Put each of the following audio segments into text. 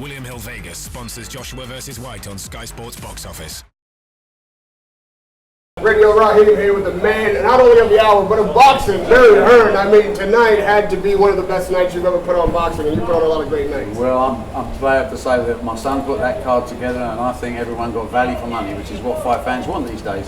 William Hill Vegas sponsors Joshua vs. Whyte on Sky Sports box office. Radio Rahim here with the man, not only of the hour, but of boxing, Dillian Hearn. I mean, tonight had to be one of the best nights you've ever put on boxing, and you put on a lot of great nights. Well, I'm proud to say that my son put that card together, and I think everyone got value for money, which is what fight fans want these days.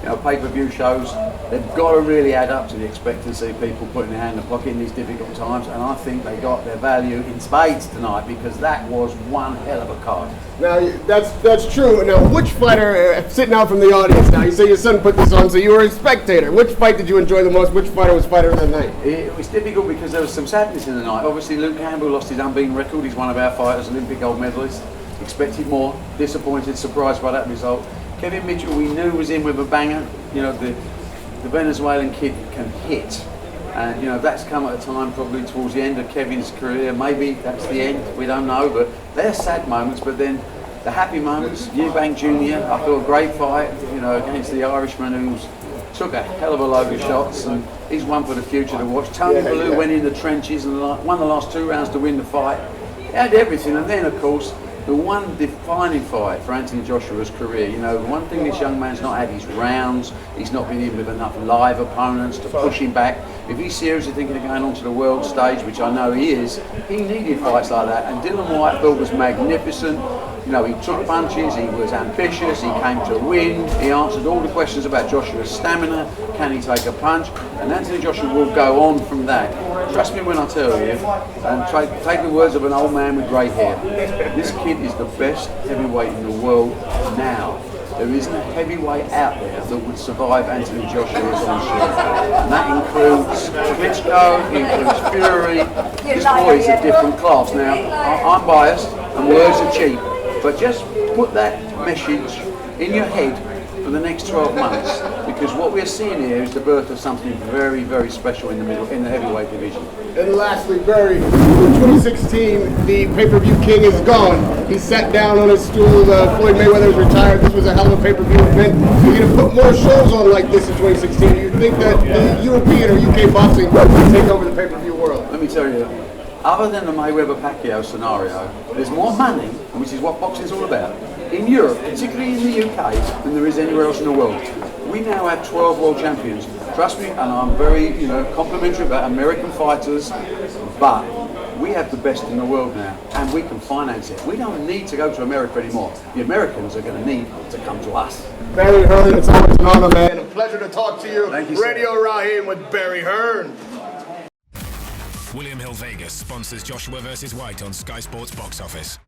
You know, pay-per-view shows, they've got to really add up to the expectancy of people putting their hand in the pocket in these difficult times, and I think they got their value in spades tonight, because that was one hell of a card. Now, that's true. Now, which fighter, sitting out from the audience now, you say your son put this on, so you were a spectator. Which fight did you enjoy the most? Which fighter was fighter of the night? It was difficult because there was some sadness in the night. Obviously, Luke Campbell lost his unbeaten record. He's one of our fighters, Olympic gold medalist. Expected more, disappointed, surprised by that result. Kevin Mitchell, we knew was in with a banger. You know, the Venezuelan kid can hit. And, you know, that's come at a time probably towards the end of Kevin's career. Maybe that's the end, we don't know. But they're sad moments, but then the happy moments. Eubank Jr., I thought a great fight, you know, against the Irishman who's took a hell of a load of shots, and he's one for the future to watch. Tony Bellew went in the trenches and won the last 2 rounds to win the fight. He had everything, and then, of course, the one defining fight for Anthony Joshua's career. You know, the one thing this young man's not had is rounds. He's not been in with enough live opponents to push him back. If he's seriously thinking of going onto the world stage, which I know he is, he needed fights like that. And Dillian Whyte, I thought, was magnificent. You know, he took punches, he was ambitious, he came to win, he answered all the questions about Joshua's stamina, can he take a punch, and Anthony Joshua will go on from that. Trust me when I tell you, and take the words of an old man with grey hair, this kid is the best heavyweight in the world now. There isn't a heavyweight out there that would survive Anthony Joshua's onslaught. And that includes Klitschko, it includes Fury. This boy is a different class. Now, I'm biased, and words are cheap. But just put that message in your head for the next 12 months, because what we're seeing here is the birth of something very, very special in the heavyweight division. And lastly, Barry, in 2016, the pay-per-view king is gone. He sat down on his stool. Floyd Mayweather was retired. This was a hell of a pay-per-view event. You're going to put more shows on like this in 2016. Do you think that the European or UK boxing will take over the pay-per-view world? Let me tell you, other than the Mayweather-Pacquiao scenario, there's more money, which is what boxing's all about, in Europe, particularly in the UK, than there is anywhere else in the world. We now have 12 world champions. Trust me, and I'm very, complimentary about American fighters, but we have the best in the world now, and we can finance it. We don't need to go to America anymore. The Americans are going to need to come to us. Barry Hearn, it's always an honor, man. A pleasure to talk to you. Thank you, Radio Rahim with Barry Hearn. William Hill Vegas sponsors Joshua vs. Whyte on Sky Sports box office.